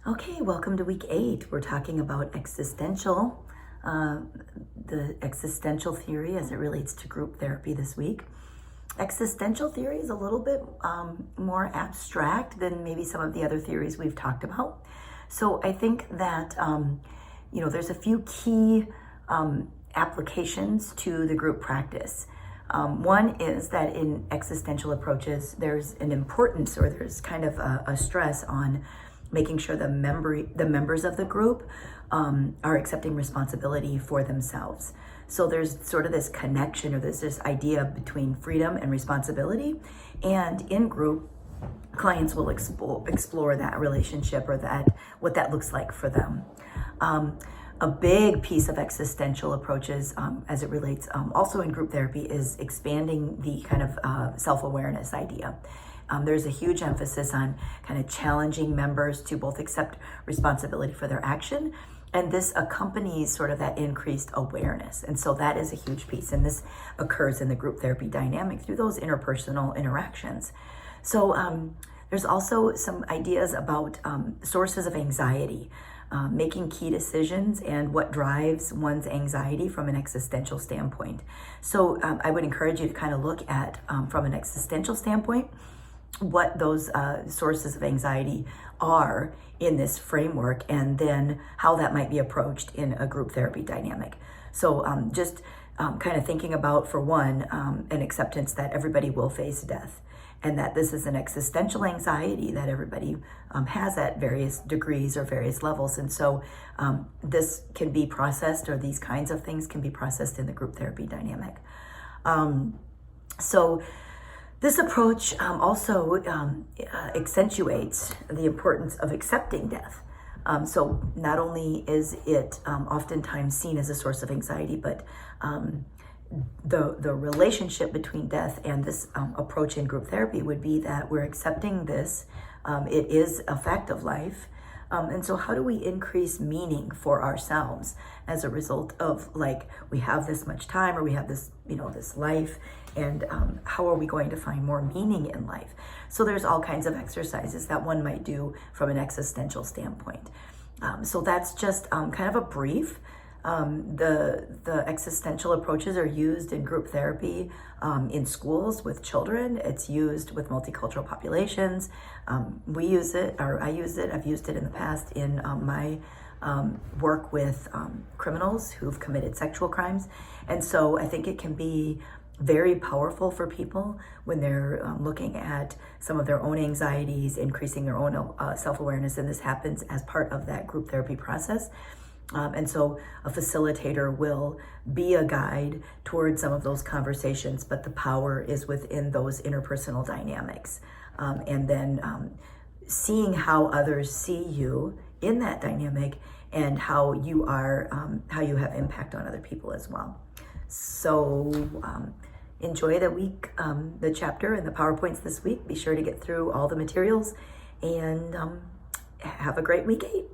Okay, welcome to week 8. We're talking about the existential theory as it relates to group therapy this week. Existential theory is a little bit more abstract than maybe some of the other theories we've talked about. So I think that, there's a few key applications to the group practice. One is that in existential approaches, there's an importance or there's kind of a stress on making sure the members of the group are accepting responsibility for themselves. So there's sort of this connection or there's this idea between freedom and responsibility. And in group, clients will explore that relationship or what that looks like for them. A big piece of existential approaches as it relates also in group therapy is expanding the kind of self-awareness idea. There's a huge emphasis on kind of challenging members to both accept responsibility for their action, and this accompanies sort of that increased awareness. And so that is a huge piece, and this occurs in the group therapy dynamic through those interpersonal interactions. So there's also some ideas about sources of anxiety, making key decisions and what drives one's anxiety from an existential standpoint. So I would encourage you to kind of look at, from an existential standpoint, what those sources of anxiety are in this framework, and then how that might be approached in a group therapy dynamic. So just kind of thinking about, for one, an acceptance that everybody will face death, and that this is an existential anxiety that everybody has at various degrees or various levels. And so this can be processed, or these kinds of things can be processed in the group therapy dynamic. So this approach also accentuates the importance of accepting death. So not only is it oftentimes seen as a source of anxiety, but the relationship between death and this approach in group therapy would be that we're accepting this. It is a fact of life. And so how do we increase meaning for ourselves as a result of, like, we have this much time, or we have this, this life, and how are we going to find more meaning in life? So there's all kinds of exercises that one might do from an existential standpoint. So that's just kind of a brief. The existential approaches are used in group therapy in schools with children. It's used with multicultural populations. We use it, or I use it. I've used it in the past in my work with criminals who've committed sexual crimes. And so I think it can be very powerful for people when they're looking at some of their own anxieties, increasing their own self-awareness, and this happens as part of that group therapy process. And so a facilitator will be a guide towards some of those conversations, but the power is within those interpersonal dynamics. And then seeing how others see you in that dynamic, and how you have impact on other people as well. So enjoy the week, the chapter and the PowerPoints this week. Be sure to get through all the materials, and have a great week 8.